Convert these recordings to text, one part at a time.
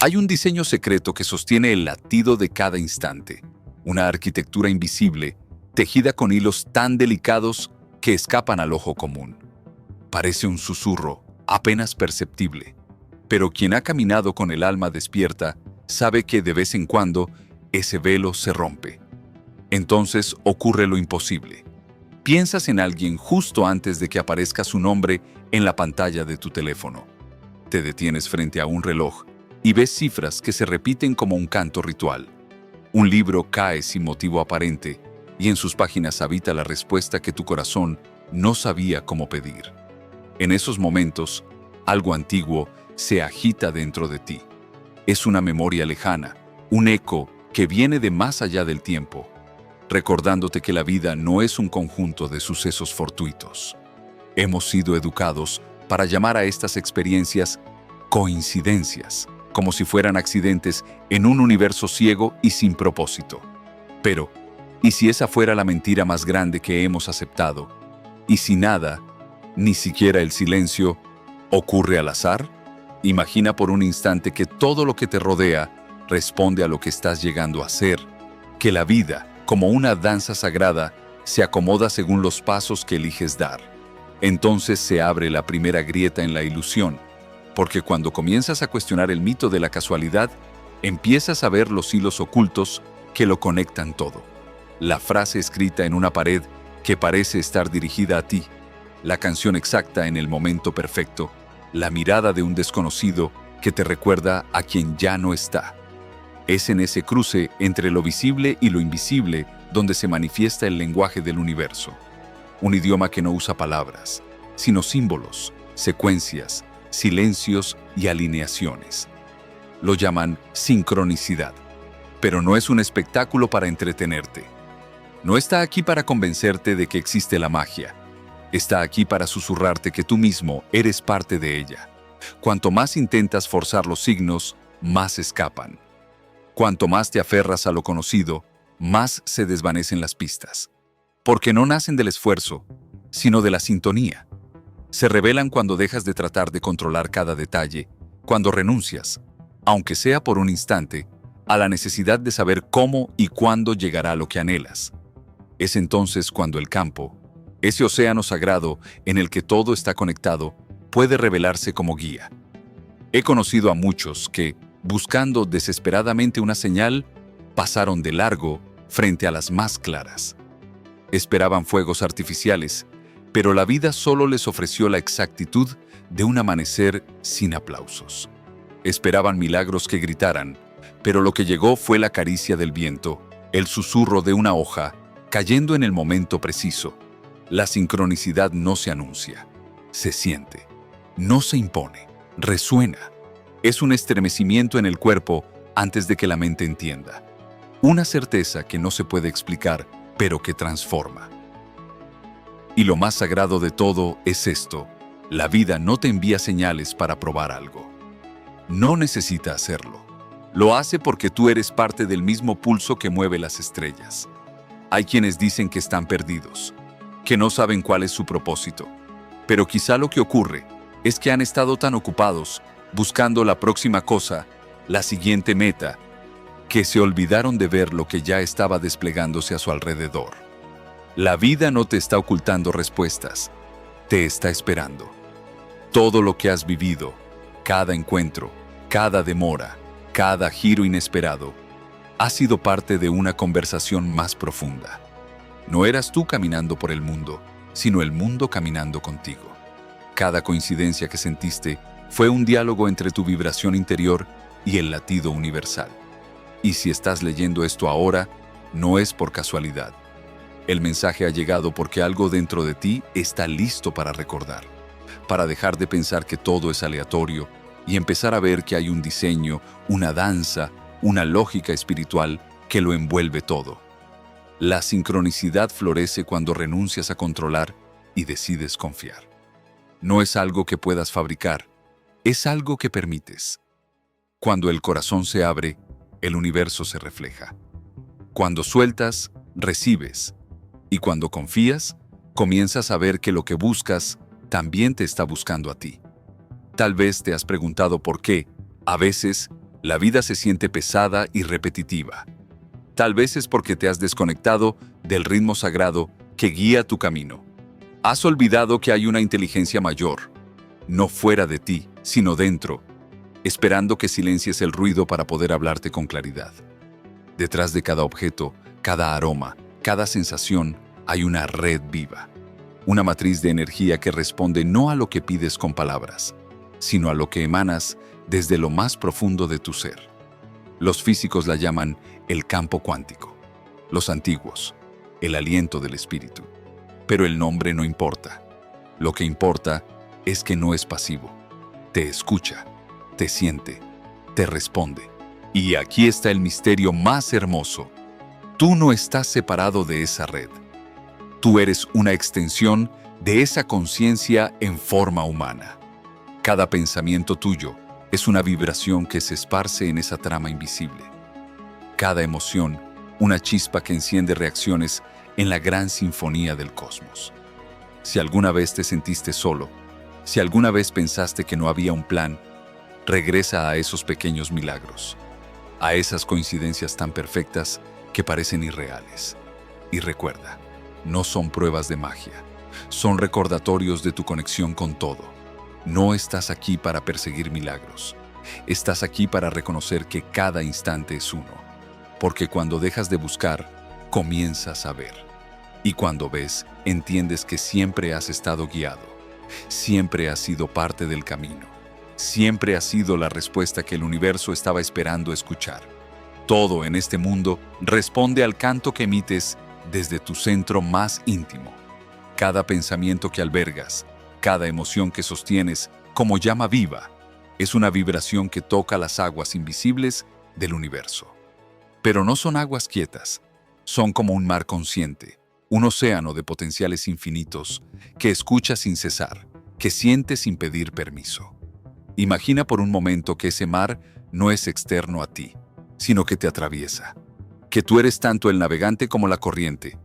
Hay un diseño secreto que sostiene el latido de cada instante, una arquitectura invisible, tejida con hilos tan delicados que escapan al ojo común. Parece un susurro, apenas perceptible, pero quien ha caminado con el alma despierta sabe que de vez en cuando ese velo se rompe. Entonces ocurre lo imposible. Piensas en alguien justo antes de que aparezca su nombre en la pantalla de tu teléfono. Te detienes frente a un reloj y ves cifras que se repiten como un canto ritual. Un libro cae sin motivo aparente y en sus páginas habita la respuesta que tu corazón no sabía cómo pedir. En esos momentos, algo antiguo se agita dentro de ti. Es una memoria lejana, un eco que viene de más allá del tiempo, recordándote que la vida no es un conjunto de sucesos fortuitos. Hemos sido educados para llamar a estas experiencias coincidencias, como si fueran accidentes en un universo ciego y sin propósito. Pero, ¿y si esa fuera la mentira más grande que hemos aceptado? ¿Y si nada, ni siquiera el silencio, ocurre al azar? Imagina por un instante que todo lo que te rodea responde a lo que estás llegando a ser, que la vida, como una danza sagrada, se acomoda según los pasos que eliges dar. Entonces se abre la primera grieta en la ilusión, porque cuando comienzas a cuestionar el mito de la casualidad, empiezas a ver los hilos ocultos que lo conectan todo. La frase escrita en una pared que parece estar dirigida a ti, la canción exacta en el momento perfecto, la mirada de un desconocido que te recuerda a quien ya no está. Es en ese cruce entre lo visible y lo invisible donde se manifiesta el lenguaje del universo. Un idioma que no usa palabras, sino símbolos, secuencias, silencios y alineaciones. Lo llaman sincronicidad, pero no es un espectáculo para entretenerte. No está aquí para convencerte de que existe la magia. Está aquí para susurrarte que tú mismo eres parte de ella. Cuanto más intentas forzar los signos, más escapan. Cuanto más te aferras a lo conocido, más se desvanecen las pistas. Porque no nacen del esfuerzo, sino de la sintonía. Se revelan cuando dejas de tratar de controlar cada detalle, cuando renuncias, aunque sea por un instante, a la necesidad de saber cómo y cuándo llegará lo que anhelas. Es entonces cuando el campo, ese océano sagrado en el que todo está conectado, puede revelarse como guía. He conocido a muchos que, buscando desesperadamente una señal, pasaron de largo frente a las más claras. Esperaban fuegos artificiales, pero la vida solo les ofreció la exactitud de un amanecer sin aplausos. Esperaban milagros que gritaran, pero lo que llegó fue la caricia del viento, el susurro de una hoja, cayendo en el momento preciso. La sincronicidad no se anuncia, se siente, no se impone, resuena. Es un estremecimiento en el cuerpo antes de que la mente entienda. Una certeza que no se puede explicar, pero que transforma. Y lo más sagrado de todo es esto: la vida no te envía señales para probar algo. No necesita hacerlo. Lo hace porque tú eres parte del mismo pulso que mueve las estrellas. Hay quienes dicen que están perdidos, que no saben cuál es su propósito. Pero quizá lo que ocurre es que han estado tan ocupados buscando la próxima cosa, la siguiente meta, que se olvidaron de ver lo que ya estaba desplegándose a su alrededor. La vida no te está ocultando respuestas, te está esperando. Todo lo que has vivido, cada encuentro, cada demora, cada giro inesperado, ha sido parte de una conversación más profunda. No eras tú caminando por el mundo, sino el mundo caminando contigo. Cada coincidencia que sentiste fue un diálogo entre tu vibración interior y el latido universal. Y si estás leyendo esto ahora, no es por casualidad. El mensaje ha llegado porque algo dentro de ti está listo para recordar, para dejar de pensar que todo es aleatorio y empezar a ver que hay un diseño, una danza, una lógica espiritual que lo envuelve todo. La sincronicidad florece cuando renuncias a controlar y decides confiar. No es algo que puedas fabricar, es algo que permites. Cuando el corazón se abre, el universo se refleja. Cuando sueltas, recibes. Y cuando confías, comienzas a ver que lo que buscas también te está buscando a ti. Tal vez te has preguntado por qué, a veces, La vida se siente pesada y repetitiva. Tal vez es porque te has desconectado del ritmo sagrado que guía tu camino. Has olvidado que hay una inteligencia mayor, no fuera de ti, sino dentro, esperando que silencies el ruido para poder hablarte con claridad. Detrás de cada objeto, cada aroma, cada sensación, hay una red viva. Una matriz de energía que responde no a lo que pides con palabras, sino a lo que emanas desde lo más profundo de tu ser. Los físicos la llaman el campo cuántico. Los antiguos, el aliento del espíritu. Pero el nombre no importa. Lo que importa es que no es pasivo. Te escucha, te siente, te responde. Y aquí está el misterio más hermoso. Tú no estás separado de esa red. Tú eres una extensión de esa conciencia en forma humana. Cada pensamiento tuyo es una vibración que se esparce en esa trama invisible. Cada emoción, una chispa que enciende reacciones en la gran sinfonía del cosmos. Si alguna vez te sentiste solo, si alguna vez pensaste que no había un plan, regresa a esos pequeños milagros, a esas coincidencias tan perfectas que parecen irreales. Y recuerda, no son pruebas de magia, son recordatorios de tu conexión con todo. No estás aquí para perseguir milagros, estás aquí para reconocer que cada instante es uno, porque cuando dejas de buscar, comienzas a ver. Y cuando ves, entiendes que siempre has estado guiado, siempre has sido parte del camino, siempre has sido la respuesta que el universo estaba esperando escuchar. Todo en este mundo responde al canto que emites desde tu centro más íntimo. Cada pensamiento que albergas, cada emoción que sostienes como llama viva, es una vibración que toca las aguas invisibles del universo. Pero no son aguas quietas, son como un mar consciente, un océano de potenciales infinitos que escucha sin cesar, que siente sin pedir permiso. Imagina por un momento que ese mar no es externo a ti, sino que te atraviesa, que tú eres tanto el navegante como la corriente.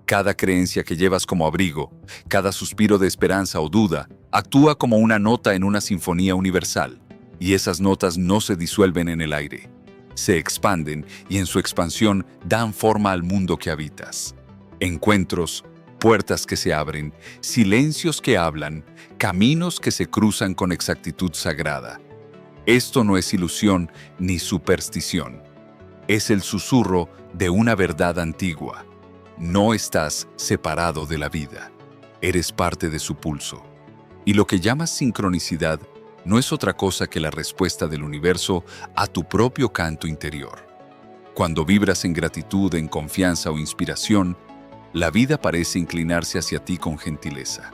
Cada creencia que llevas como abrigo, cada suspiro de esperanza o duda, actúa como una nota en una sinfonía universal, y esas notas no se disuelven en el aire. Se expanden y en su expansión dan forma al mundo que habitas. Encuentros, puertas que se abren, silencios que hablan, caminos que se cruzan con exactitud sagrada. Esto no es ilusión ni superstición. Es el susurro de una verdad antigua. No estás separado de la vida. Eres parte de su pulso. Y lo que llamas sincronicidad no es otra cosa que la respuesta del universo a tu propio canto interior. Cuando vibras en gratitud, en confianza o inspiración, la vida parece inclinarse hacia ti con gentileza.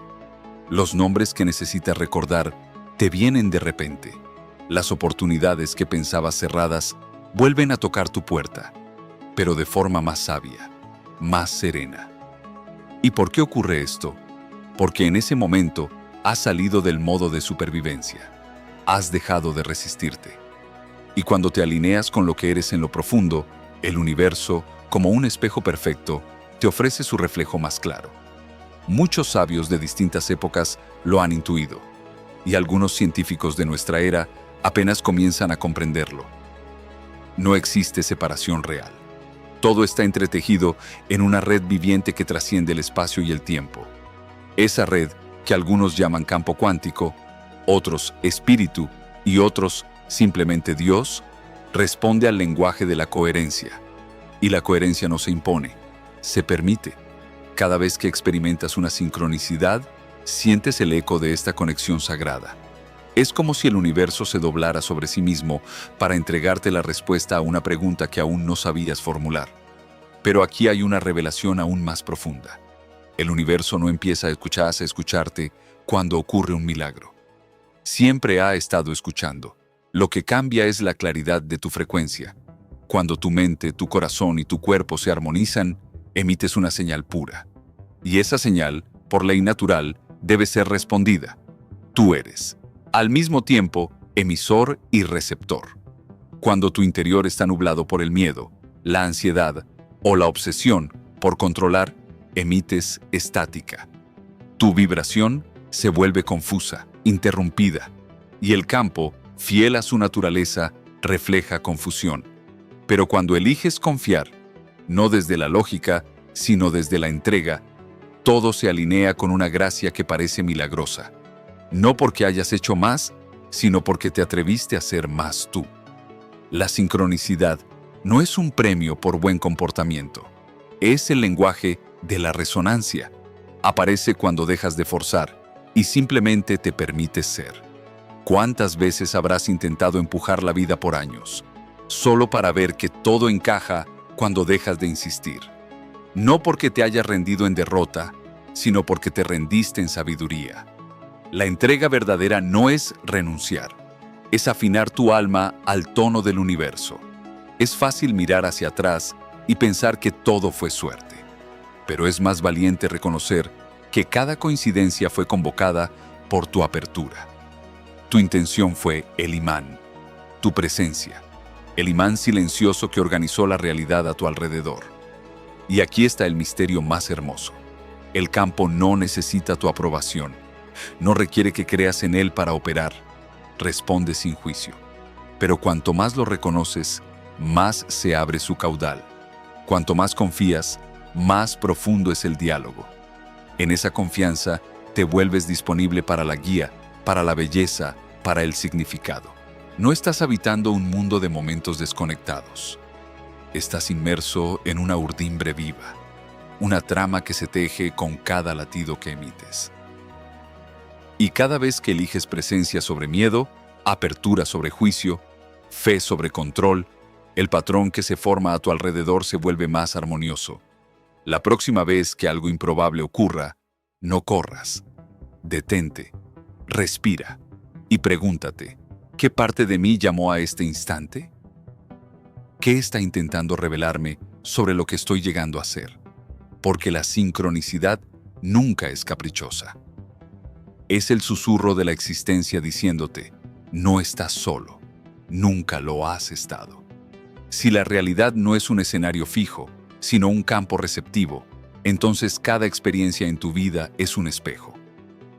Los nombres que necesitas recordar te vienen de repente. Las oportunidades que pensabas cerradas vuelven a tocar tu puerta, pero de forma más sabia, más serena. ¿Y por qué ocurre esto? Porque en ese momento has salido del modo de supervivencia. Has dejado de resistirte. Y cuando te alineas con lo que eres en lo profundo, el universo, como un espejo perfecto, te ofrece su reflejo más claro. Muchos sabios de distintas épocas lo han intuido, y algunos científicos de nuestra era apenas comienzan a comprenderlo. No existe separación real. Todo está entretejido en una red viviente que trasciende el espacio y el tiempo. Esa red, que algunos llaman campo cuántico, otros espíritu y otros simplemente Dios, responde al lenguaje de la coherencia. Y la coherencia no se impone, se permite. Cada vez que experimentas una sincronicidad, sientes el eco de esta conexión sagrada. Es como si el universo se doblara sobre sí mismo para entregarte la respuesta a una pregunta que aún no sabías formular. Pero aquí hay una revelación aún más profunda. El universo no empieza a escucharte cuando ocurre un milagro. Siempre ha estado escuchando. Lo que cambia es la claridad de tu frecuencia. Cuando tu mente, tu corazón y tu cuerpo se armonizan, emites una señal pura. Y esa señal, por ley natural, debe ser respondida. Tú eres, al mismo tiempo, emisor y receptor. Cuando tu interior está nublado por el miedo, la ansiedad o la obsesión por controlar, emites estática. Tu vibración se vuelve confusa, interrumpida, y el campo, fiel a su naturaleza, refleja confusión. Pero cuando eliges confiar, no desde la lógica, sino desde la entrega, todo se alinea con una gracia que parece milagrosa. No porque hayas hecho más, sino porque te atreviste a ser más tú. La sincronicidad no es un premio por buen comportamiento. Es el lenguaje de la resonancia. Aparece cuando dejas de forzar y simplemente te permites ser. ¿Cuántas veces habrás intentado empujar la vida por años, solo para ver que todo encaja cuando dejas de insistir? No porque te hayas rendido en derrota, sino porque te rendiste en sabiduría. La entrega verdadera no es renunciar, es afinar tu alma al tono del universo. Es fácil mirar hacia atrás y pensar que todo fue suerte, pero es más valiente reconocer que cada coincidencia fue convocada por tu apertura. Tu intención fue el imán, tu presencia, el imán silencioso que organizó la realidad a tu alrededor. Y aquí está el misterio más hermoso. El campo no necesita tu aprobación, no requiere que creas en él para operar, responde sin juicio. Pero cuanto más lo reconoces, más se abre su caudal. Cuanto más confías, más profundo es el diálogo. En esa confianza te vuelves disponible para la guía, para la belleza, para el significado. No estás habitando un mundo de momentos desconectados. Estás inmerso en una urdimbre viva, una trama que se teje con cada latido que emites. Y cada vez que eliges presencia sobre miedo, apertura sobre juicio, fe sobre control, el patrón que se forma a tu alrededor se vuelve más armonioso. La próxima vez que algo improbable ocurra, no corras. Detente, respira y pregúntate, ¿qué parte de mí llamó a este instante? ¿Qué está intentando revelarme sobre lo que estoy llegando a ser? Porque la sincronicidad nunca es caprichosa. Es el susurro de la existencia diciéndote, no estás solo, nunca lo has estado. Si la realidad no es un escenario fijo, sino un campo receptivo, entonces cada experiencia en tu vida es un espejo.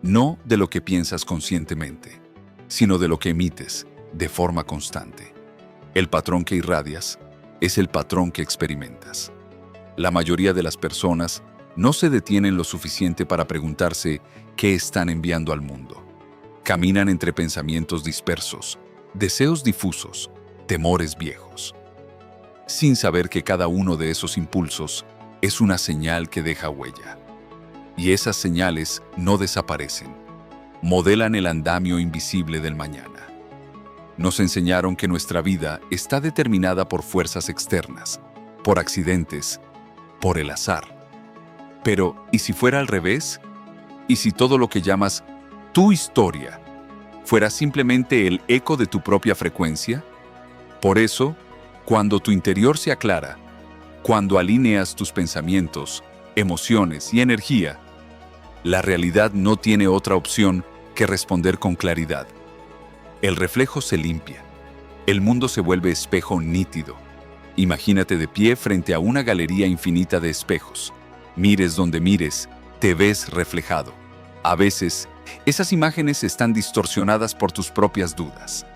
No de lo que piensas conscientemente, sino de lo que emites de forma constante. El patrón que irradias es el patrón que experimentas. La mayoría de las personas no se detienen lo suficiente para preguntarse qué están enviando al mundo. Caminan entre pensamientos dispersos, deseos difusos, temores viejos, sin saber que cada uno de esos impulsos es una señal que deja huella. Y esas señales no desaparecen, modelan el andamio invisible del mañana. Nos enseñaron que nuestra vida está determinada por fuerzas externas, por accidentes, por el azar. Pero, ¿y si fuera al revés? ¿Y si todo lo que llamas tu historia fuera simplemente el eco de tu propia frecuencia? Por eso, cuando tu interior se aclara, cuando alineas tus pensamientos, emociones y energía, la realidad no tiene otra opción que responder con claridad. El reflejo se limpia. El mundo se vuelve espejo nítido. Imagínate de pie frente a una galería infinita de espejos. Mires donde mires, te ves reflejado. A veces, esas imágenes están distorsionadas por tus propias dudas.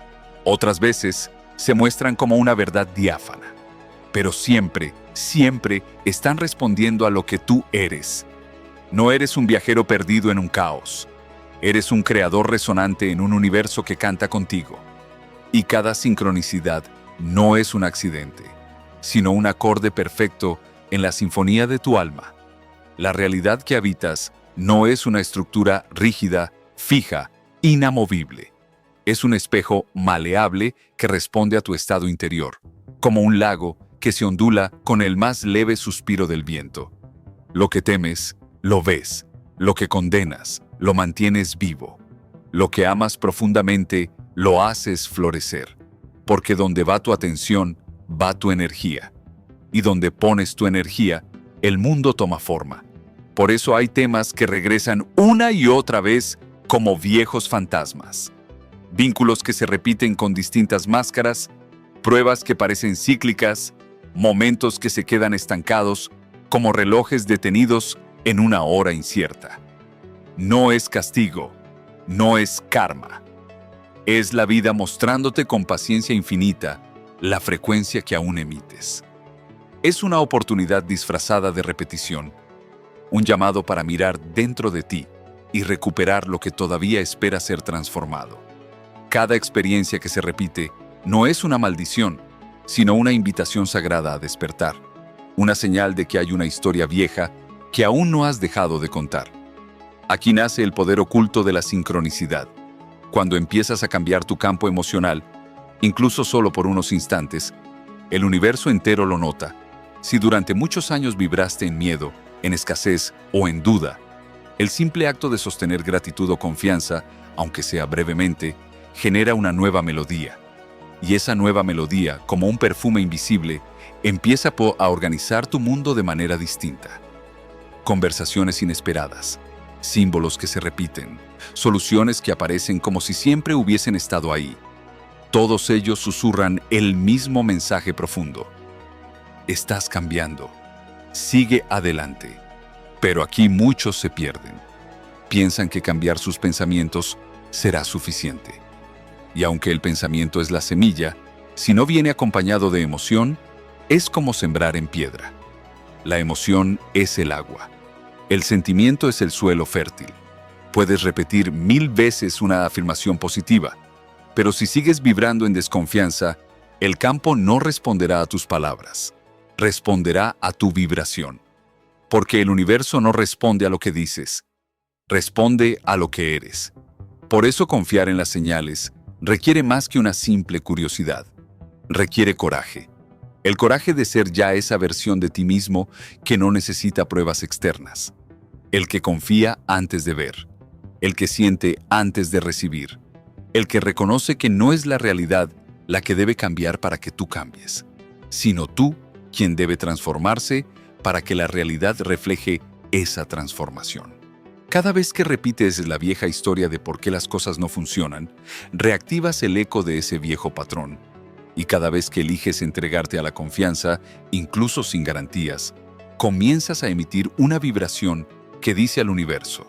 Otras veces, se muestran como una verdad diáfana. Pero siempre, siempre están respondiendo a lo que tú eres. No eres un viajero perdido en un caos. Eres un creador resonante en un universo que canta contigo. Y cada sincronicidad no es un accidente, sino un acorde perfecto en la sinfonía de tu alma. La realidad que habitas no es una estructura rígida, fija, inamovible. Es un espejo maleable que responde a tu estado interior, como un lago que se ondula con el más leve suspiro del viento. Lo que temes, lo ves. Lo que condenas, lo mantienes vivo. Lo que amas profundamente, lo haces florecer. Porque donde va tu atención, va tu energía. Y donde pones tu energía, el mundo toma forma. Por eso hay temas que regresan una y otra vez como viejos fantasmas. Vínculos que se repiten con distintas máscaras, pruebas que parecen cíclicas, momentos que se quedan estancados como relojes detenidos en una hora incierta. No es castigo, no es karma. Es la vida mostrándote con paciencia infinita la frecuencia que aún emites. Es una oportunidad disfrazada de repetición, un llamado para mirar dentro de ti y recuperar lo que todavía espera ser transformado. Cada experiencia que se repite no es una maldición, sino una invitación sagrada a despertar, una señal de que hay una historia vieja que aún no has dejado de contar. Aquí nace el poder oculto de la sincronicidad. Cuando empiezas a cambiar tu campo emocional, incluso solo por unos instantes, el universo entero lo nota. Si durante muchos años vibraste en miedo, en escasez o en duda, el simple acto de sostener gratitud o confianza, aunque sea brevemente, genera una nueva melodía. Y esa nueva melodía, como un perfume invisible, empieza a organizar tu mundo de manera distinta. Conversaciones inesperadas, símbolos que se repiten, soluciones que aparecen como si siempre hubiesen estado ahí. Todos ellos susurran el mismo mensaje profundo. Estás cambiando. Sigue adelante. Pero aquí muchos se pierden. Piensan que cambiar sus pensamientos será suficiente. Y aunque el pensamiento es la semilla, si no viene acompañado de emoción, es como sembrar en piedra. La emoción es el agua. El sentimiento es el suelo fértil. Puedes repetir 1000 veces una afirmación positiva, pero si sigues vibrando en desconfianza, el campo no responderá a tus palabras, responderá a tu vibración. Porque el universo no responde a lo que dices, responde a lo que eres. Por eso confiar en las señales requiere más que una simple curiosidad. Requiere coraje. El coraje de ser ya esa versión de ti mismo que no necesita pruebas externas. El que confía antes de ver. El que siente antes de recibir. El que reconoce que no es la realidad la que debe cambiar para que tú cambies, sino tú quien debe transformarse para que la realidad refleje esa transformación. Cada vez que repites la vieja historia de por qué las cosas no funcionan, reactivas el eco de ese viejo patrón. Y cada vez que eliges entregarte a la confianza, incluso sin garantías, comienzas a emitir una vibración que dice al universo: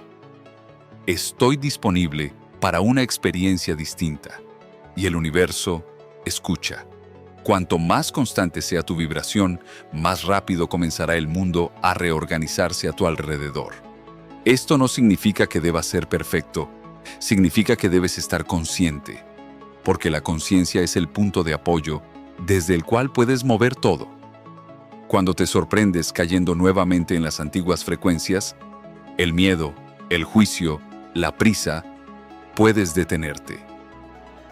estoy disponible para una experiencia distinta. Y el universo escucha. Cuanto más constante sea tu vibración, más rápido comenzará el mundo a reorganizarse a tu alrededor. Esto no significa que debas ser perfecto, significa que debes estar consciente, porque la conciencia es el punto de apoyo desde el cual puedes mover todo. Cuando te sorprendes cayendo nuevamente en las antiguas frecuencias, el miedo, el juicio, la prisa, puedes detenerte,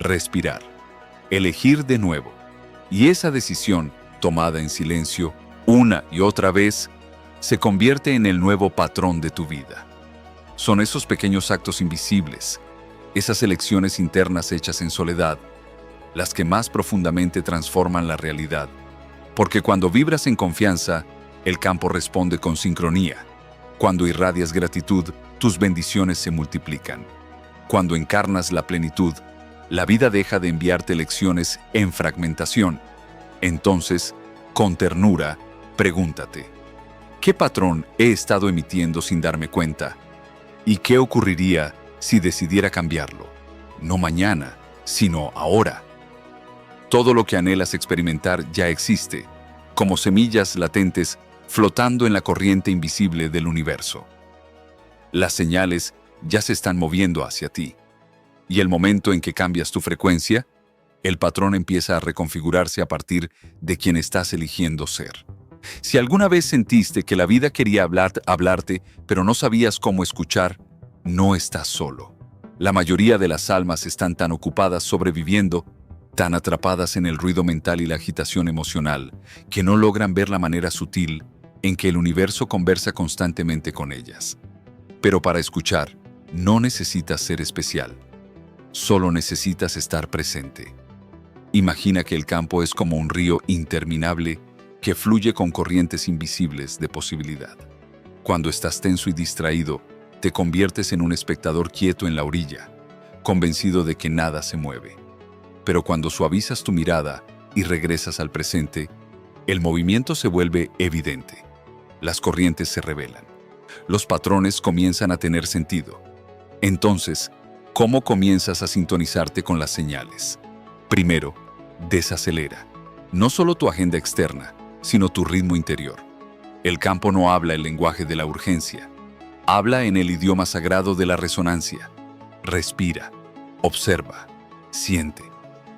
respirar, elegir de nuevo. Y esa decisión, tomada en silencio, una y otra vez, se convierte en el nuevo patrón de tu vida. Son esos pequeños actos invisibles, esas elecciones internas hechas en soledad, las que más profundamente transforman la realidad. Porque cuando vibras en confianza, el campo responde con sincronía. Cuando irradias gratitud, tus bendiciones se multiplican. Cuando encarnas la plenitud, la vida deja de enviarte lecciones en fragmentación. Entonces, con ternura, pregúntate: ¿qué patrón he estado emitiendo sin darme cuenta? ¿Y qué ocurriría si decidiera cambiarlo? No mañana, sino ahora. Todo lo que anhelas experimentar ya existe, como semillas latentes flotando en la corriente invisible del universo. Las señales ya se están moviendo hacia ti. Y el momento en que cambias tu frecuencia, el patrón empieza a reconfigurarse a partir de quien estás eligiendo ser. Si alguna vez sentiste que la vida quería hablarte, pero no sabías cómo escuchar, no estás solo. La mayoría de las almas están tan ocupadas sobreviviendo, tan atrapadas en el ruido mental y la agitación emocional, que no logran ver la manera sutil en que el universo conversa constantemente con ellas. Pero para escuchar, no necesitas ser especial. Solo necesitas estar presente. Imagina que el campo es como un río interminable que fluye con corrientes invisibles de posibilidad. Cuando estás tenso y distraído, te conviertes en un espectador quieto en la orilla, convencido de que nada se mueve. Pero cuando suavizas tu mirada y regresas al presente, el movimiento se vuelve evidente. Las corrientes se revelan. Los patrones comienzan a tener sentido. Entonces, ¿Cómo comienzas a sintonizarte con las señales? Primero, desacelera. No solo tu agenda externa, sino tu ritmo interior. El campo no habla el lenguaje de la urgencia. Habla en el idioma sagrado de la resonancia. Respira, observa, siente.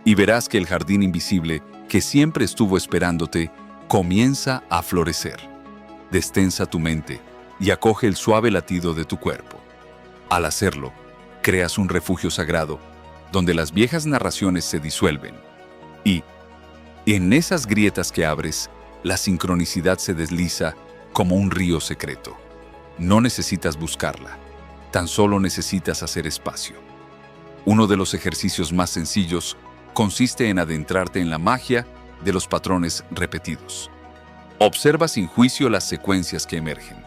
Y verás que el jardín invisible, que siempre estuvo esperándote, comienza a florecer. Destensa tu mente y acoge el suave latido de tu cuerpo. Al hacerlo, creas un refugio sagrado donde las viejas narraciones se disuelven. Y en esas grietas que abres, la sincronicidad se desliza como un río secreto. No necesitas buscarla, tan solo necesitas hacer espacio. Uno de los ejercicios más sencillos consiste en adentrarte en la magia de los patrones repetidos. Observa sin juicio las secuencias que emergen.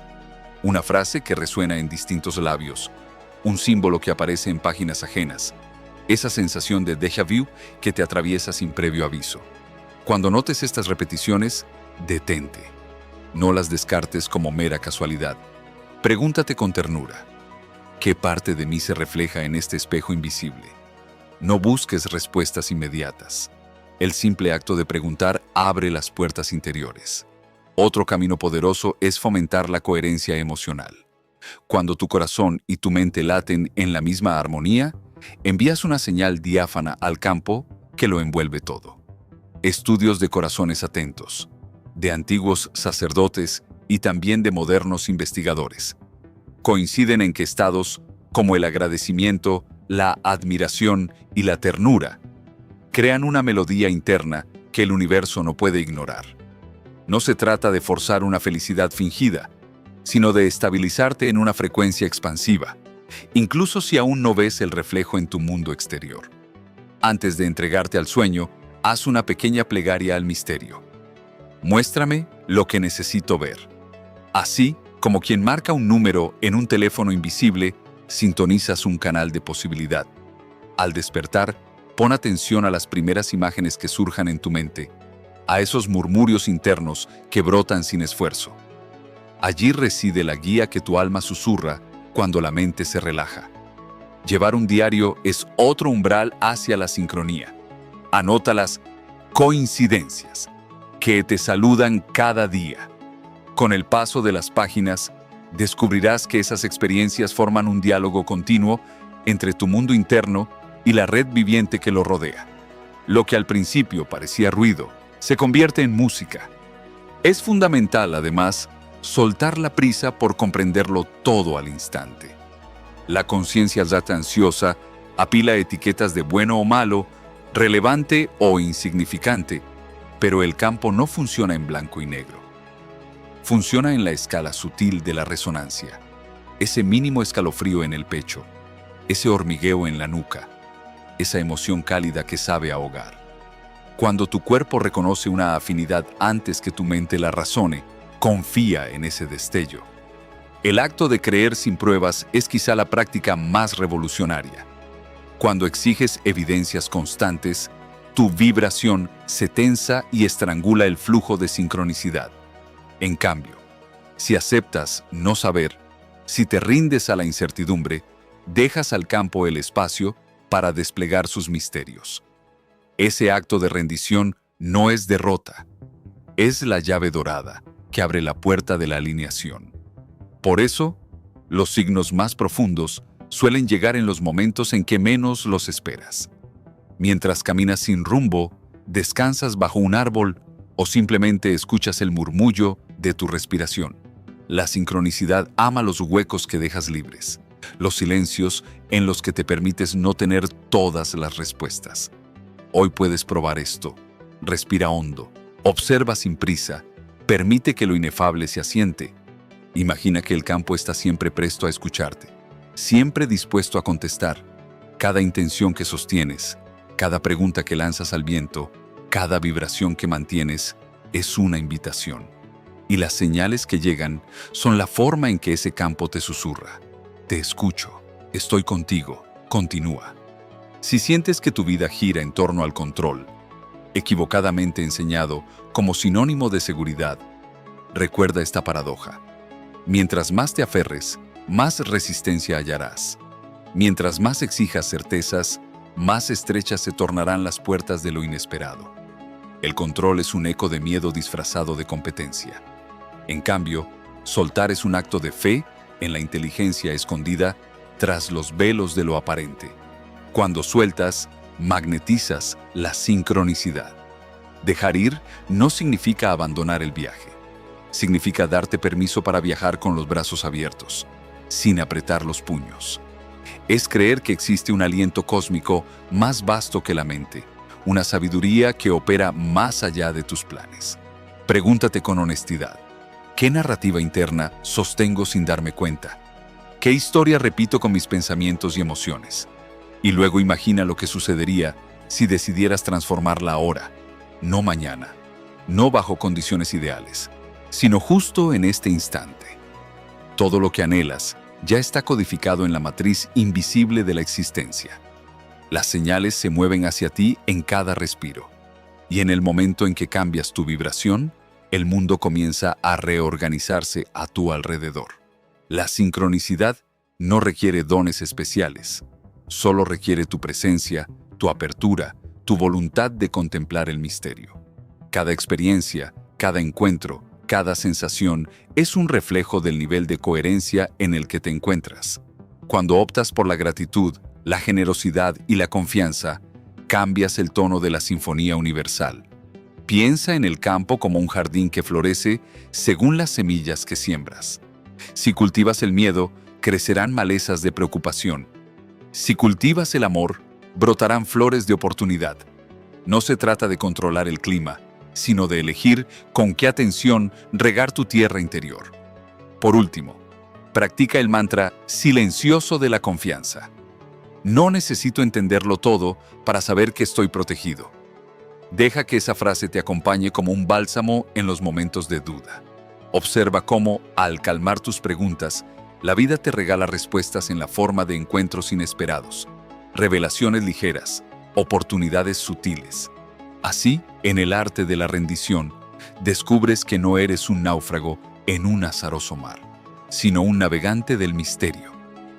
Una frase que resuena en distintos labios, un símbolo que aparece en páginas ajenas, esa sensación de déjà vu que te atraviesa sin previo aviso. Cuando notes estas repeticiones, detente. No las descartes como mera casualidad. Pregúntate con ternura, ¿qué parte de mí se refleja en este espejo invisible? No busques respuestas inmediatas. El simple acto de preguntar abre las puertas interiores. Otro camino poderoso es fomentar la coherencia emocional. Cuando tu corazón y tu mente laten en la misma armonía, envías una señal diáfana al campo que lo envuelve todo. Estudios de corazones atentos, de antiguos sacerdotes y también de modernos investigadores, coinciden en que estados como el agradecimiento, la admiración y la ternura crean una melodía interna que el universo no puede ignorar. No se trata de forzar una felicidad fingida, sino de estabilizarte en una frecuencia expansiva, incluso si aún no ves el reflejo en tu mundo exterior. Antes de entregarte al sueño, haz una pequeña plegaria al misterio. Muéstrame lo que necesito ver. Así, como quien marca un número en un teléfono invisible, sintonizas un canal de posibilidad. Al despertar, pon atención a las primeras imágenes que surjan en tu mente, a esos murmurios internos que brotan sin esfuerzo. Allí reside la guía que tu alma susurra cuando la mente se relaja. Llevar un diario es otro umbral hacia la sincronía. Anota las coincidencias que te saludan cada día. Con el paso de las páginas, descubrirás que esas experiencias forman un diálogo continuo entre tu mundo interno y la red viviente que lo rodea. Lo que al principio parecía ruido, se convierte en música. Es fundamental, además, soltar la prisa por comprenderlo todo al instante. La conciencia data ansiosa apila etiquetas de bueno o malo, relevante o insignificante, pero el campo no funciona en blanco y negro. Funciona en la escala sutil de la resonancia, ese mínimo escalofrío en el pecho, ese hormigueo en la nuca, esa emoción cálida que sabe ahogar. Cuando tu cuerpo reconoce una afinidad antes que tu mente la razone, confía en ese destello. El acto de creer sin pruebas es quizá la práctica más revolucionaria. Cuando exiges evidencias constantes, tu vibración se tensa y estrangula el flujo de sincronicidad. En cambio, si aceptas no saber, si te rindes a la incertidumbre, dejas al campo el espacio para desplegar sus misterios. Ese acto de rendición no es derrota, es la llave dorada que abre la puerta de la alineación. Por eso, los signos más profundos suelen llegar en los momentos en que menos los esperas. Mientras caminas sin rumbo, descansas bajo un árbol o simplemente escuchas el murmullo de tu respiración. La sincronicidad ama los huecos que dejas libres, los silencios en los que te permites no tener todas las respuestas. Hoy puedes probar esto. Respira hondo, observa sin prisa, permite que lo inefable se asiente. Imagina que el campo está siempre presto a escucharte, siempre dispuesto a contestar. Cada intención que sostienes, cada pregunta que lanzas al viento, cada vibración que mantienes, es una invitación. Y las señales que llegan son la forma en que ese campo te susurra. Te escucho, estoy contigo, continúa. Si sientes que tu vida gira en torno al control, equivocadamente enseñado como sinónimo de seguridad, recuerda esta paradoja. Mientras más te aferres, más resistencia hallarás. Mientras más exijas certezas, más estrechas se tornarán las puertas de lo inesperado. El control es un eco de miedo disfrazado de competencia. En cambio, soltar es un acto de fe en la inteligencia escondida tras los velos de lo aparente. Cuando sueltas, magnetizas la sincronicidad. Dejar ir no significa abandonar el viaje. Significa darte permiso para viajar con los brazos abiertos, sin apretar los puños. Es creer que existe un aliento cósmico más vasto que la mente, una sabiduría que opera más allá de tus planes. Pregúntate con honestidad, ¿qué narrativa interna sostengo sin darme cuenta? ¿Qué historia repito con mis pensamientos y emociones? Y luego imagina lo que sucedería si decidieras transformarla ahora, no mañana, no bajo condiciones ideales, sino justo en este instante. Todo lo que anhelas ya está codificado en la matriz invisible de la existencia. Las señales se mueven hacia ti en cada respiro. Y en el momento en que cambias tu vibración, el mundo comienza a reorganizarse a tu alrededor. La sincronicidad no requiere dones especiales, solo requiere tu presencia, tu apertura, tu voluntad de contemplar el misterio. Cada experiencia, cada encuentro, cada sensación es un reflejo del nivel de coherencia en el que te encuentras. Cuando optas por la gratitud, la generosidad y la confianza, cambias el tono de la sinfonía universal. Piensa en el campo como un jardín que florece según las semillas que siembras. Si cultivas el miedo, crecerán malezas de preocupación. Si cultivas el amor, brotarán flores de oportunidad. No se trata de controlar el clima, sino de elegir con qué atención regar tu tierra interior. Por último, practica el mantra silencioso de la confianza. No necesito entenderlo todo para saber que estoy protegido. Deja que esa frase te acompañe como un bálsamo en los momentos de duda. Observa cómo, al calmar tus preguntas, la vida te regala respuestas en la forma de encuentros inesperados, revelaciones ligeras, oportunidades sutiles. Así, en el arte de la rendición, descubres que no eres un náufrago en un azaroso mar, sino un navegante del misterio,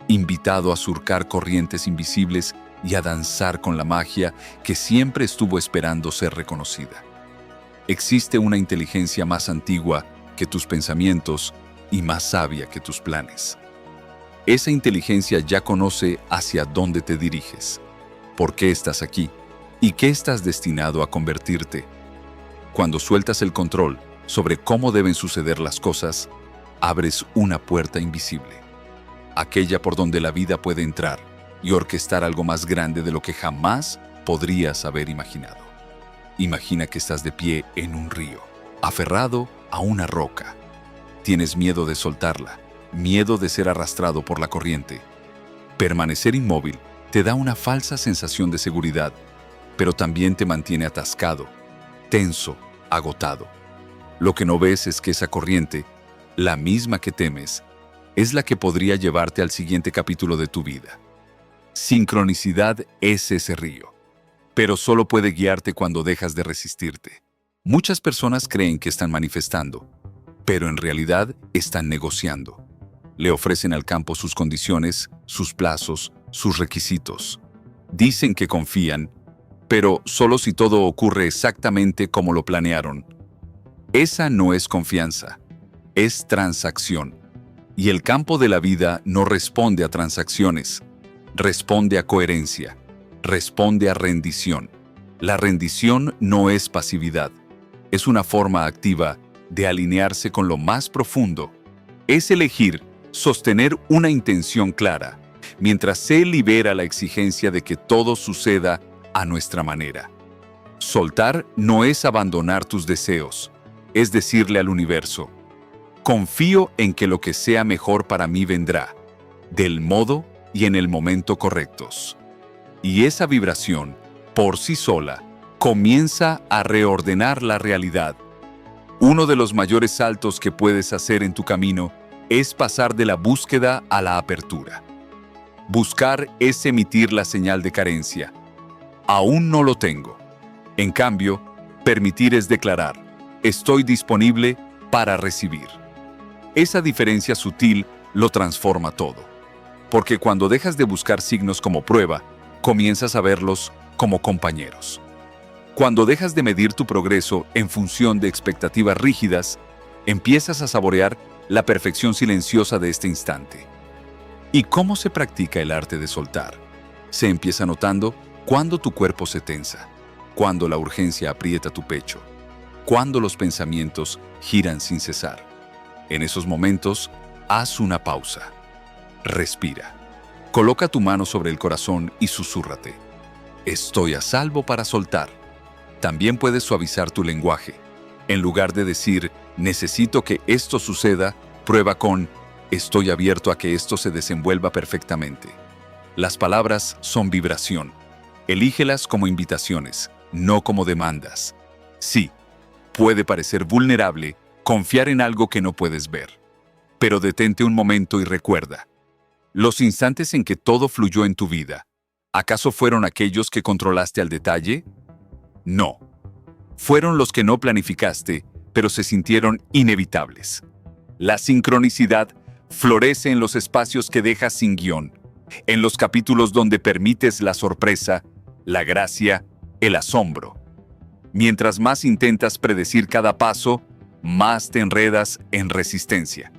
invitado a surcar corrientes invisibles y a danzar con la magia que siempre estuvo esperando ser reconocida. Existe una inteligencia más antigua que tus pensamientos y más sabia que tus planes. Esa inteligencia ya conoce hacia dónde te diriges, por qué estás aquí y qué estás destinado a convertirte. Cuando sueltas el control sobre cómo deben suceder las cosas, abres una puerta invisible, aquella por donde la vida puede entrar y orquestar algo más grande de lo que jamás podrías haber imaginado. Imagina que estás de pie en un río, aferrado a una roca. Tienes miedo de soltarla, miedo de ser arrastrado por la corriente. Permanecer inmóvil te da una falsa sensación de seguridad, pero también te mantiene atascado, tenso, agotado. Lo que no ves es que esa corriente, la misma que temes, es la que podría llevarte al siguiente capítulo de tu vida. Sincronicidad es ese río, pero solo puede guiarte cuando dejas de resistirte. Muchas personas creen que están manifestando, pero en realidad están negociando. Le ofrecen al campo sus condiciones, sus plazos, sus requisitos. Dicen que confían, pero solo si todo ocurre exactamente como lo planearon. Esa no es confianza, es transacción. Y el campo de la vida no responde a transacciones, responde a coherencia, responde a rendición. La rendición no es pasividad, es una forma activa de alinearse con lo más profundo. Es elegir, sostener una intención clara, mientras se libera la exigencia de que todo suceda a nuestra manera. Soltar no es abandonar tus deseos, es decirle al universo: confío en que lo que sea mejor para mí vendrá, del modo y en el momento correctos. Y esa vibración, por sí sola, comienza a reordenar la realidad. Uno de los mayores saltos que puedes hacer en tu camino es pasar de la búsqueda a la apertura. Buscar es emitir la señal de carencia. Aún no lo tengo. En cambio, permitir es declarar: estoy disponible para recibir. Esa diferencia sutil lo transforma todo. Porque cuando dejas de buscar signos como prueba, comienzas a verlos como compañeros. Cuando dejas de medir tu progreso en función de expectativas rígidas, empiezas a saborear la perfección silenciosa de este instante. ¿Y cómo se practica el arte de soltar? Se empieza notando cuando tu cuerpo se tensa, cuando la urgencia aprieta tu pecho, cuando los pensamientos giran sin cesar. En esos momentos, haz una pausa. Respira. Coloca tu mano sobre el corazón y susúrrate. Estoy a salvo para soltar. También puedes suavizar tu lenguaje. En lugar de decir, necesito que esto suceda, prueba con, estoy abierto a que esto se desenvuelva perfectamente. Las palabras son vibración. Elígelas como invitaciones, no como demandas. Sí, puede parecer vulnerable confiar en algo que no puedes ver. Pero detente un momento y recuerda. Los instantes en que todo fluyó en tu vida, ¿acaso fueron aquellos que controlaste al detalle? No. Fueron los que no planificaste, pero se sintieron inevitables. La sincronicidad florece en los espacios que dejas sin guión, en los capítulos donde permites la sorpresa, la gracia, el asombro. Mientras más intentas predecir cada paso, más te enredas en resistencia.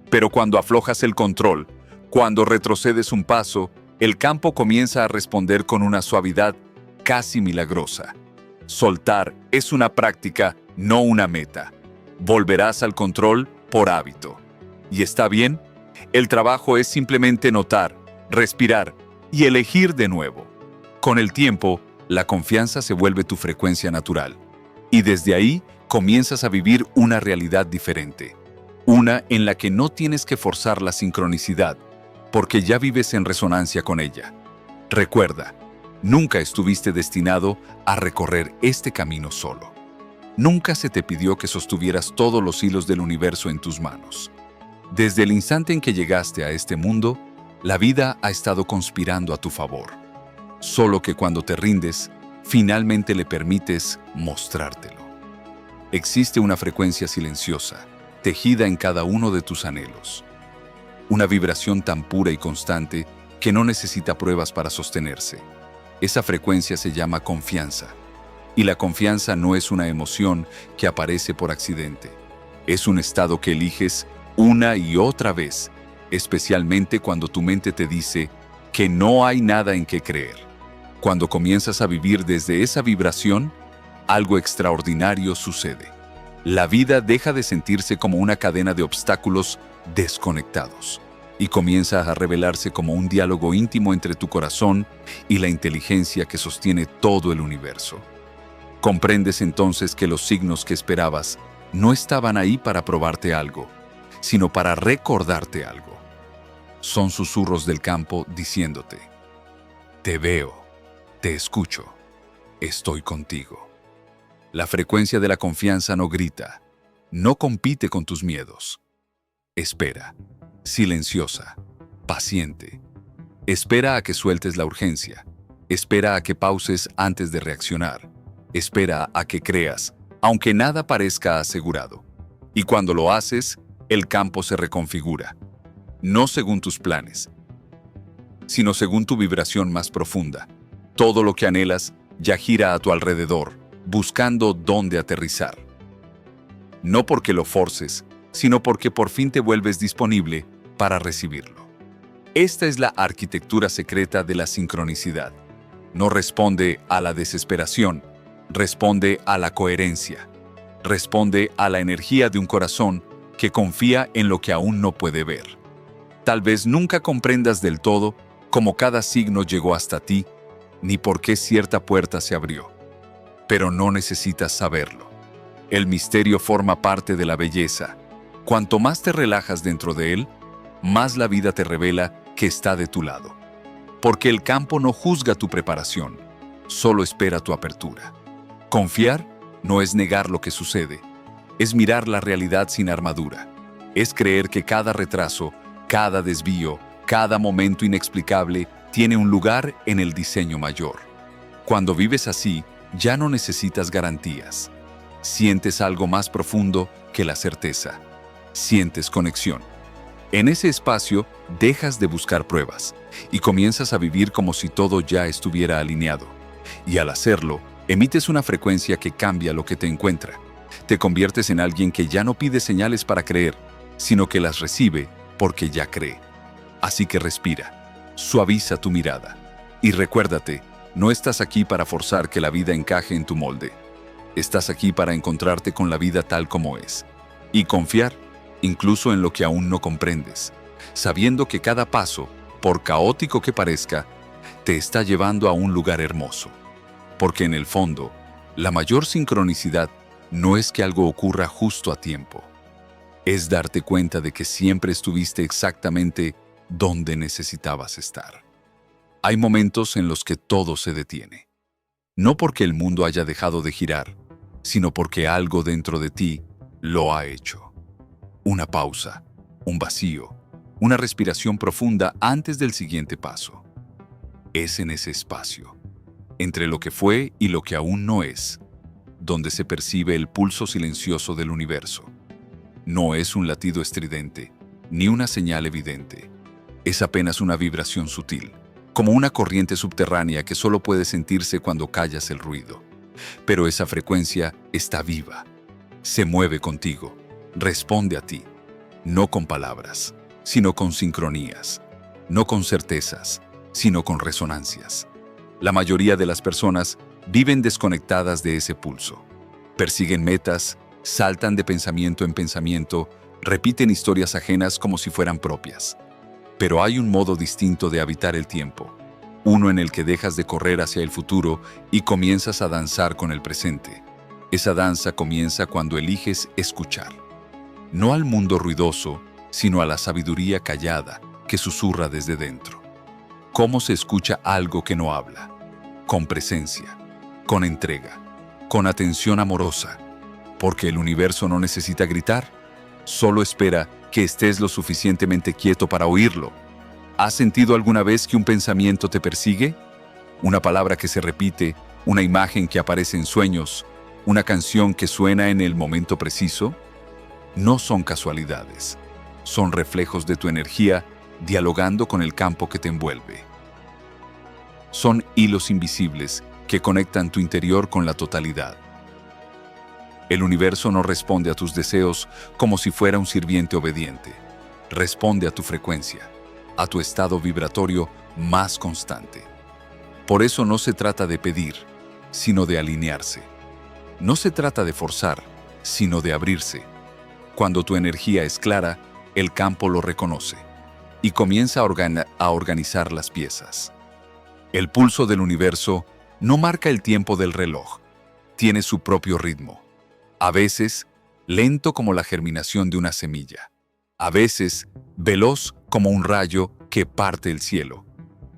Pero cuando aflojas el control, cuando retrocedes un paso, el campo comienza a responder con una suavidad casi milagrosa. Soltar es una práctica, no una meta. Volverás al control por hábito. ¿Y está bien? El trabajo es simplemente notar, respirar y elegir de nuevo. Con el tiempo, la confianza se vuelve tu frecuencia natural. Y desde ahí comienzas a vivir una realidad diferente. Una en la que no tienes que forzar la sincronicidad, porque ya vives en resonancia con ella. Recuerda, nunca estuviste destinado a recorrer este camino solo. Nunca se te pidió que sostuvieras todos los hilos del universo en tus manos. Desde el instante en que llegaste a este mundo, la vida ha estado conspirando a tu favor. Solo que cuando te rindes, finalmente le permites mostrártelo. Existe una frecuencia silenciosa, tejida en cada uno de tus anhelos. Una vibración tan pura y constante que no necesita pruebas para sostenerse. Esa frecuencia se llama confianza. Y la confianza no es una emoción que aparece por accidente. Es un estado que eliges una y otra vez, especialmente cuando tu mente te dice que no hay nada en qué creer. Cuando comienzas a vivir desde esa vibración, algo extraordinario sucede. La vida deja de sentirse como una cadena de obstáculos desconectados y comienza a revelarse como un diálogo íntimo entre tu corazón y la inteligencia que sostiene todo el universo. Comprendes entonces que los signos que esperabas no estaban ahí para probarte algo, sino para recordarte algo. Son susurros del campo diciéndote: te veo, te escucho, estoy contigo. La frecuencia de la confianza no grita, no compite con tus miedos. Espera, silenciosa, paciente. Espera a que sueltes la urgencia. Espera a que pauses antes de reaccionar. Espera a que creas, aunque nada parezca asegurado. Y cuando lo haces, el campo se reconfigura. No según tus planes, sino según tu vibración más profunda. Todo lo que anhelas ya gira a tu alrededor, buscando dónde aterrizar. No porque lo forces, sino porque por fin te vuelves disponible para recibirlo. Esta es la arquitectura secreta de la sincronicidad. No responde a la desesperación, responde a la coherencia. Responde a la energía de un corazón que confía en lo que aún no puede ver. Tal vez nunca comprendas del todo cómo cada signo llegó hasta ti, ni por qué cierta puerta se abrió. Pero no necesitas saberlo. El misterio forma parte de la belleza. Cuanto más te relajas dentro de él, más la vida te revela que está de tu lado. Porque el campo no juzga tu preparación, solo espera tu apertura. Confiar no es negar lo que sucede, es mirar la realidad sin armadura. Es creer que cada retraso, cada desvío, cada momento inexplicable tiene un lugar en el diseño mayor. Cuando vives así, ya no necesitas garantías. Sientes algo más profundo que la certeza. Sientes conexión. En ese espacio dejas de buscar pruebas y comienzas a vivir como si todo ya estuviera alineado. Y al hacerlo, emites una frecuencia que cambia lo que te encuentra. Te conviertes en alguien que ya no pide señales para creer, sino que las recibe porque ya cree. Así que respira, suaviza tu mirada y recuérdate, no estás aquí para forzar que la vida encaje en tu molde. Estás aquí para encontrarte con la vida tal como es y confiar, incluso en lo que aún no comprendes, sabiendo que cada paso, por caótico que parezca, te está llevando a un lugar hermoso. Porque en el fondo, la mayor sincronicidad no es que algo ocurra justo a tiempo. Es darte cuenta de que siempre estuviste exactamente donde necesitabas estar. Hay momentos en los que todo se detiene. No porque el mundo haya dejado de girar, sino porque algo dentro de ti lo ha hecho. Una pausa, un vacío, una respiración profunda antes del siguiente paso. Es en ese espacio, entre lo que fue y lo que aún no es, donde se percibe el pulso silencioso del universo. No es un latido estridente, ni una señal evidente. Es apenas una vibración sutil, como una corriente subterránea que solo puede sentirse cuando callas el ruido. Pero esa frecuencia está viva, se mueve contigo, responde a ti, no con palabras, sino con sincronías, no con certezas, sino con resonancias. La mayoría de las personas viven desconectadas de ese pulso. Persiguen metas, saltan de pensamiento en pensamiento, repiten historias ajenas como si fueran propias. Pero hay un modo distinto de habitar el tiempo, uno en el que dejas de correr hacia el futuro y comienzas a danzar con el presente. Esa danza comienza cuando eliges escuchar. No al mundo ruidoso, sino a la sabiduría callada que susurra desde dentro. ¿Cómo se escucha algo que no habla? Con presencia, con entrega, con atención amorosa. Porque el universo no necesita gritar, solo espera que estés lo suficientemente quieto para oírlo. ¿Has sentido alguna vez que un pensamiento te persigue? Una palabra que se repite, una imagen que aparece en sueños, una canción que suena en el momento preciso. No son casualidades, son reflejos de tu energía dialogando con el campo que te envuelve. Son hilos invisibles que conectan tu interior con la totalidad. El universo no responde a tus deseos como si fuera un sirviente obediente. Responde a tu frecuencia, a tu estado vibratorio más constante. Por eso no se trata de pedir, sino de alinearse. No se trata de forzar, sino de abrirse. Cuando tu energía es clara, el campo lo reconoce y comienza a organizar las piezas. El pulso del universo no marca el tiempo del reloj, tiene su propio ritmo. A veces, lento como la germinación de una semilla. A veces, veloz como un rayo que parte el cielo.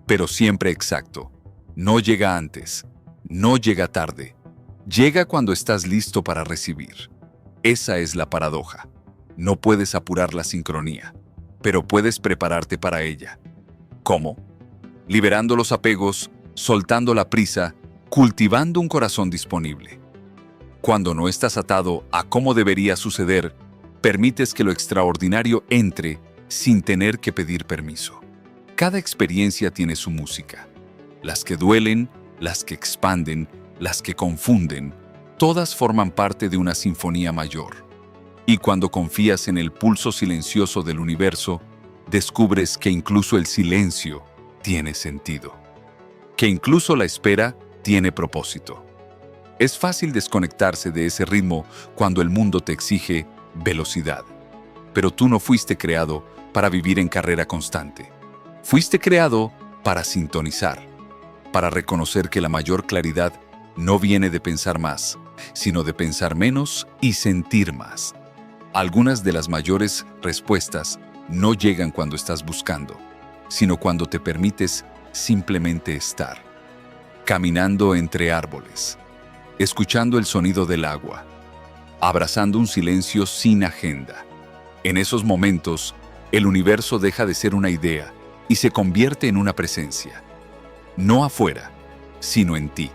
Pero siempre exacto. No llega antes, no llega tarde. Llega cuando estás listo para recibir. Esa es la paradoja. No puedes apurar la sincronía, pero puedes prepararte para ella. ¿Cómo? Liberando los apegos, soltando la prisa, cultivando un corazón disponible. Cuando no estás atado a cómo debería suceder, permites que lo extraordinario entre sin tener que pedir permiso. Cada experiencia tiene su música. Las que duelen, las que expanden, las que confunden, todas forman parte de una sinfonía mayor. Y cuando confías en el pulso silencioso del universo, descubres que incluso el silencio tiene sentido. Que incluso la espera tiene propósito. Es fácil desconectarse de ese ritmo cuando el mundo te exige velocidad. Pero tú no fuiste creado para vivir en carrera constante. Fuiste creado para sintonizar, para reconocer que la mayor claridad no viene de pensar más, sino de pensar menos y sentir más. Algunas de las mayores respuestas no llegan cuando estás buscando, sino cuando te permites simplemente estar. Caminando entre árboles, escuchando el sonido del agua, abrazando un silencio sin agenda. En esos momentos, el universo deja de ser una idea y se convierte en una presencia. No afuera, sino en ti.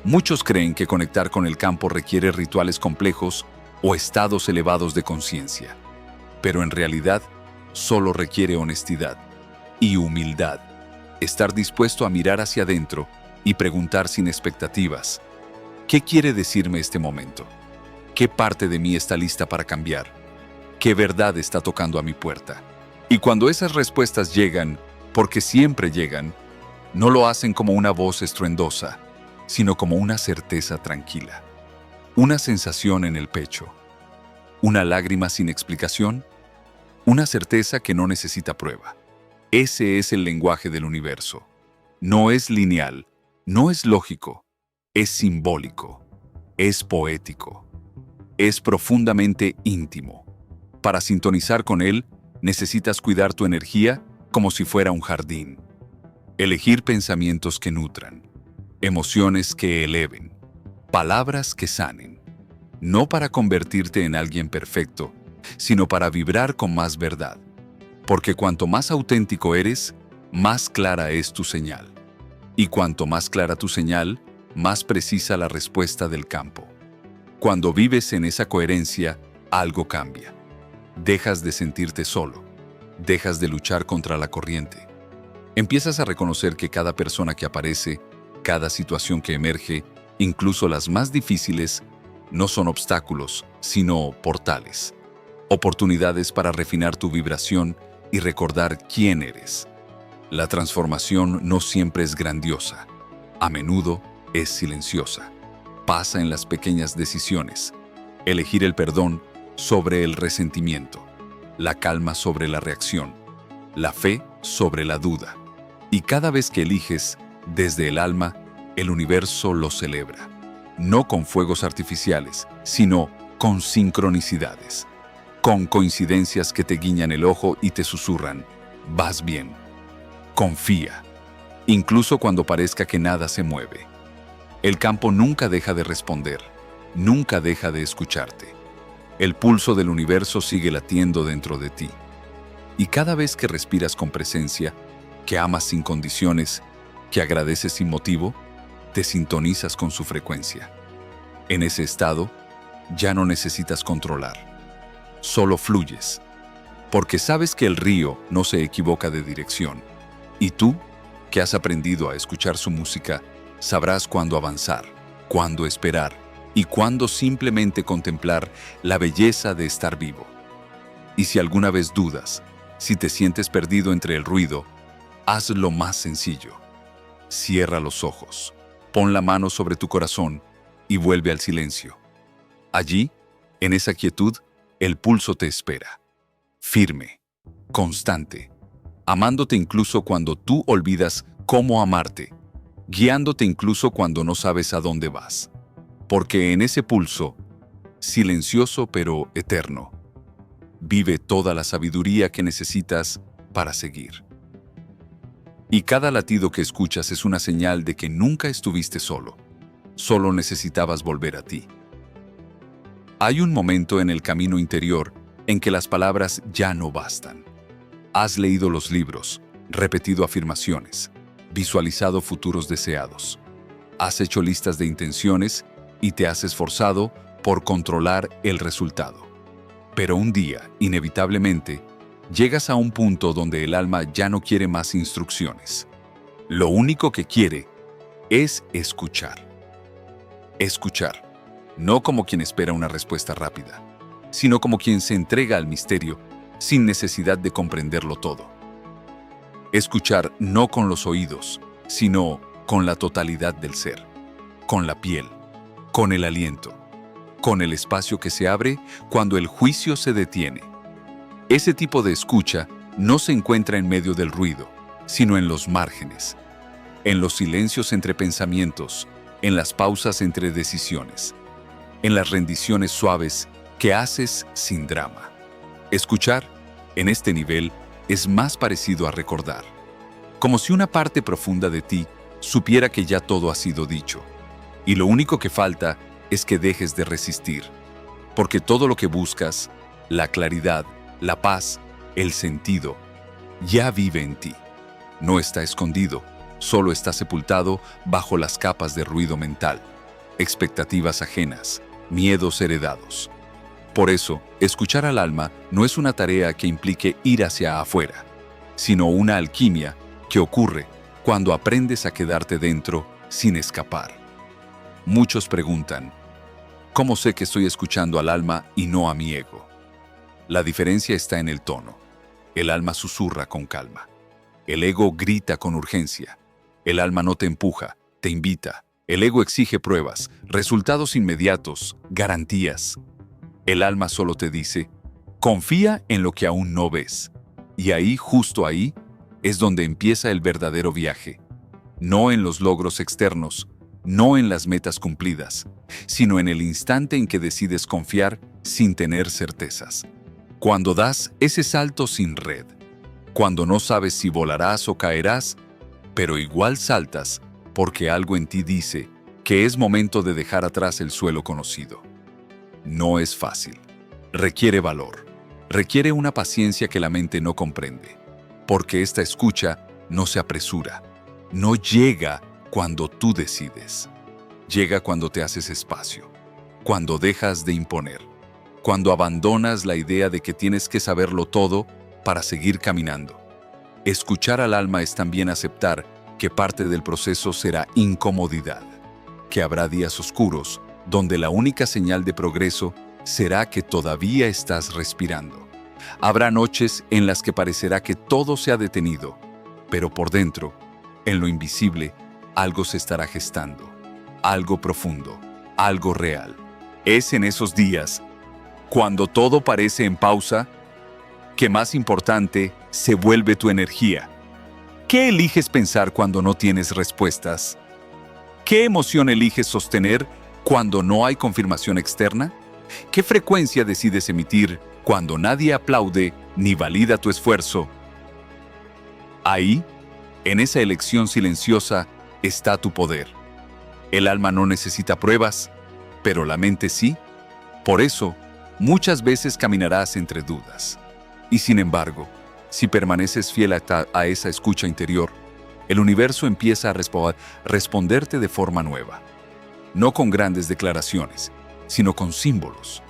Muchos creen que conectar con el campo requiere rituales complejos o estados elevados de conciencia. Pero en realidad, solo requiere honestidad y humildad. Estar dispuesto a mirar hacia adentro y preguntar sin expectativas: ¿qué quiere decirme este momento? ¿Qué parte de mí está lista para cambiar? ¿Qué verdad está tocando a mi puerta? Y cuando esas respuestas llegan, porque siempre llegan, no lo hacen como una voz estruendosa, sino como una certeza tranquila, una sensación en el pecho, una lágrima sin explicación, una certeza que no necesita prueba. Ese es el lenguaje del universo. No es lineal, no es lógico, es simbólico, es poético, es profundamente íntimo. Para sintonizar con él, necesitas cuidar tu energía como si fuera un jardín. Elegir pensamientos que nutran, emociones que eleven, palabras que sanen. No para convertirte en alguien perfecto, sino para vibrar con más verdad. Porque cuanto más auténtico eres, más clara es tu señal. Y cuanto más clara tu señal, más precisa la respuesta del campo. Cuando vives en esa coherencia, algo cambia. Dejas de sentirte solo. Dejas de luchar contra la corriente. Empiezas a reconocer que cada persona que aparece, cada situación que emerge, incluso las más difíciles, no son obstáculos, sino portales. Oportunidades para refinar tu vibración y recordar quién eres. La transformación no siempre es grandiosa. A menudo es silenciosa. Pasa en las pequeñas decisiones. Elegir el perdón sobre el resentimiento, la calma sobre la reacción, la fe sobre la duda. Y cada vez que eliges desde el alma, el universo lo celebra. No con fuegos artificiales, sino con sincronicidades. Con coincidencias que te guiñan el ojo y te susurran: vas bien. Confía, incluso cuando parezca que nada se mueve. El campo nunca deja de responder, nunca deja de escucharte. El pulso del universo sigue latiendo dentro de ti. Y cada vez que respiras con presencia, que amas sin condiciones, que agradeces sin motivo, te sintonizas con su frecuencia. En ese estado, ya no necesitas controlar. Solo fluyes, porque sabes que el río no se equivoca de dirección. Y tú, que has aprendido a escuchar su música, sabrás cuándo avanzar, cuándo esperar y cuándo simplemente contemplar la belleza de estar vivo. Y si alguna vez dudas, si te sientes perdido entre el ruido, haz lo más sencillo. Cierra los ojos, pon la mano sobre tu corazón y vuelve al silencio. Allí, en esa quietud, el pulso te espera. Firme, constante, amándote incluso cuando tú olvidas cómo amarte, guiándote incluso cuando no sabes a dónde vas. Porque en ese pulso, silencioso pero eterno, vive toda la sabiduría que necesitas para seguir. Y cada latido que escuchas es una señal de que nunca estuviste solo. Solo necesitabas volver a ti. Hay un momento en el camino interior en que las palabras ya no bastan. Has leído los libros, repetido afirmaciones, visualizado futuros deseados. Has hecho listas de intenciones y te has esforzado por controlar el resultado. Pero un día, inevitablemente, llegas a un punto donde el alma ya no quiere más instrucciones. Lo único que quiere es escuchar. Escuchar, no como quien espera una respuesta rápida, sino como quien se entrega al misterio sin necesidad de comprenderlo todo. Escuchar no con los oídos, sino con la totalidad del ser, con la piel, con el aliento, con el espacio que se abre cuando el juicio se detiene. Ese tipo de escucha no se encuentra en medio del ruido, sino en los márgenes, en los silencios entre pensamientos, en las pausas entre decisiones, en las rendiciones suaves que haces sin drama. Escuchar, en este nivel, es más parecido a recordar, como si una parte profunda de ti supiera que ya todo ha sido dicho, y lo único que falta es que dejes de resistir, porque todo lo que buscas, la claridad, la paz, el sentido, ya vive en ti. No está escondido, solo está sepultado bajo las capas de ruido mental, expectativas ajenas, miedos heredados. Por eso, escuchar al alma no es una tarea que implique ir hacia afuera, sino una alquimia que ocurre cuando aprendes a quedarte dentro sin escapar. Muchos preguntan, ¿cómo sé que estoy escuchando al alma y no a mi ego? La diferencia está en el tono. El alma susurra con calma. El ego grita con urgencia. El alma no te empuja, te invita. El ego exige pruebas, resultados inmediatos, garantías. El alma solo te dice, confía en lo que aún no ves. Y ahí, justo ahí, es donde empieza el verdadero viaje. No en los logros externos, no en las metas cumplidas, sino en el instante en que decides confiar sin tener certezas. Cuando das ese salto sin red, cuando no sabes si volarás o caerás, pero igual saltas porque algo en ti dice que es momento de dejar atrás el suelo conocido. No es fácil. Requiere valor. Requiere una paciencia que la mente no comprende, porque esta escucha no se apresura. No llega cuando tú decides. Llega cuando te haces espacio, cuando dejas de imponer, cuando abandonas la idea de que tienes que saberlo todo para seguir caminando. Escuchar al alma es también aceptar que parte del proceso será incomodidad, que habrá días oscuros donde la única señal de progreso será que todavía estás respirando. Habrá noches en las que parecerá que todo se ha detenido, pero por dentro, en lo invisible, algo se estará gestando, algo profundo, algo real. Es en esos días, cuando todo parece en pausa, que más importante se vuelve tu energía. ¿Qué eliges pensar cuando no tienes respuestas? ¿Qué emoción eliges sostener cuando no hay confirmación externa? ¿Qué frecuencia decides emitir cuando nadie aplaude ni valida tu esfuerzo? Ahí, en esa elección silenciosa, está tu poder. El alma no necesita pruebas, pero la mente sí. Por eso, muchas veces caminarás entre dudas. Y sin embargo, si permaneces fiel a esa escucha interior, el universo empieza a responderte de forma nueva. No con grandes declaraciones, sino con símbolos.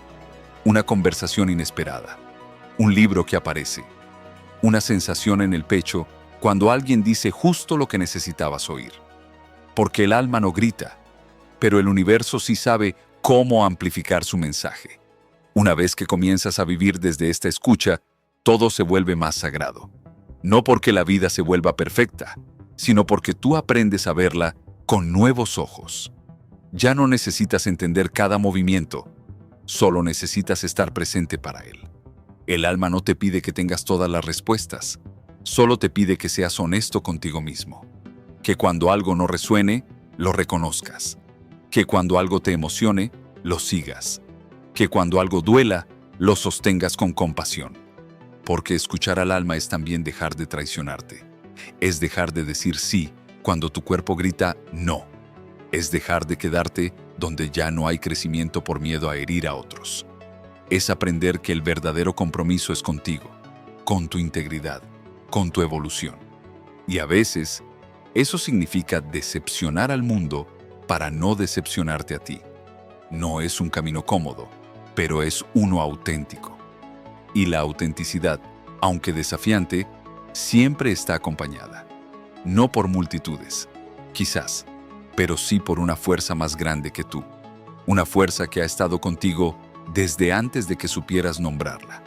Una conversación inesperada, un libro que aparece, una sensación en el pecho cuando alguien dice justo lo que necesitabas oír. Porque el alma no grita, pero el universo sí sabe cómo amplificar su mensaje. Una vez que comienzas a vivir desde esta escucha, todo se vuelve más sagrado. No porque la vida se vuelva perfecta, sino porque tú aprendes a verla con nuevos ojos. Ya no necesitas entender cada movimiento, solo necesitas estar presente para él. El alma no te pide que tengas todas las respuestas, solo te pide que seas honesto contigo mismo. Que cuando algo no resuene, lo reconozcas. Que cuando algo te emocione, lo sigas. Que cuando algo duela, lo sostengas con compasión. Porque escuchar al alma es también dejar de traicionarte. Es dejar de decir sí cuando tu cuerpo grita no. Es dejar de quedarte donde ya no hay crecimiento por miedo a herir a otros. Es aprender que el verdadero compromiso es contigo, con tu integridad, con tu evolución. Y a veces, eso significa decepcionar al mundo para no decepcionarte a ti. No es un camino cómodo, pero es uno auténtico. Y la autenticidad, aunque desafiante, siempre está acompañada. No por multitudes, quizás, pero sí por una fuerza más grande que tú. Una fuerza que ha estado contigo desde antes de que supieras nombrarla.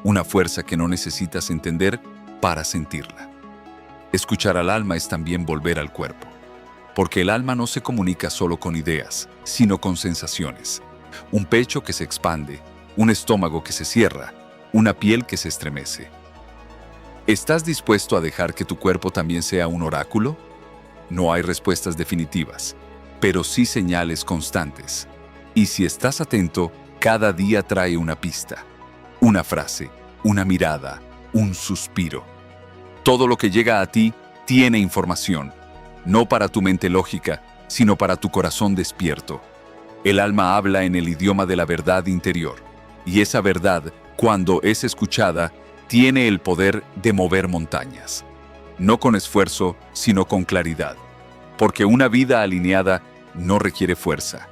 Una fuerza que no necesitas entender para sentirla. Escuchar al alma es también volver al cuerpo. Porque el alma no se comunica solo con ideas, sino con sensaciones. Un pecho que se expande, un estómago que se cierra, una piel que se estremece. ¿Estás dispuesto a dejar que tu cuerpo también sea un oráculo? No hay respuestas definitivas, pero sí señales constantes. Y si estás atento, cada día trae una pista, una frase, una mirada, un suspiro. Todo lo que llega a ti tiene información, no para tu mente lógica, sino para tu corazón despierto. El alma habla en el idioma de la verdad interior, y esa verdad, cuando es escuchada, tiene el poder de mover montañas. No con esfuerzo, sino con claridad. Porque una vida alineada no requiere fuerza,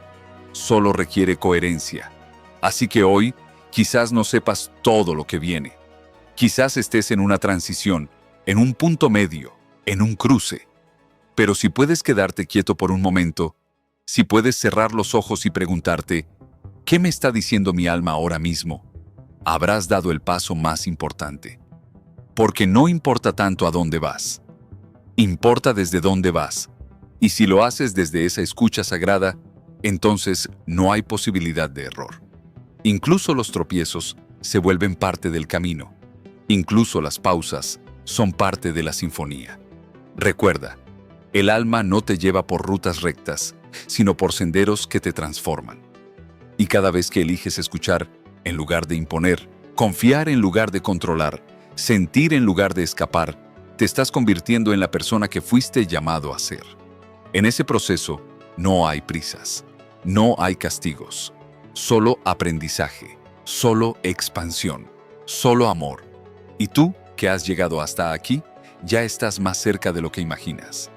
solo requiere coherencia. Así que hoy, Quizás no sepas todo lo que viene. Quizás estés en una transición, en un punto medio, en un cruce. Pero si puedes quedarte quieto por un momento, si puedes cerrar los ojos y preguntarte, ¿qué me está diciendo mi alma ahora mismo?, habrás dado el paso más importante. Porque no importa tanto a dónde vas. Importa desde dónde vas. Y si lo haces desde esa escucha sagrada, entonces no hay posibilidad de error. Incluso los tropiezos se vuelven parte del camino. Incluso las pausas son parte de la sinfonía. Recuerda, el alma no te lleva por rutas rectas, sino por senderos que te transforman. Y cada vez que eliges escuchar, en lugar de imponer, confiar en lugar de controlar, sentir en lugar de escapar, te estás convirtiendo en la persona que fuiste llamado a ser. En ese proceso no hay prisas, no hay castigos, solo aprendizaje, solo expansión, solo amor. Y tú, que has llegado hasta aquí, ya estás más cerca de lo que imaginas.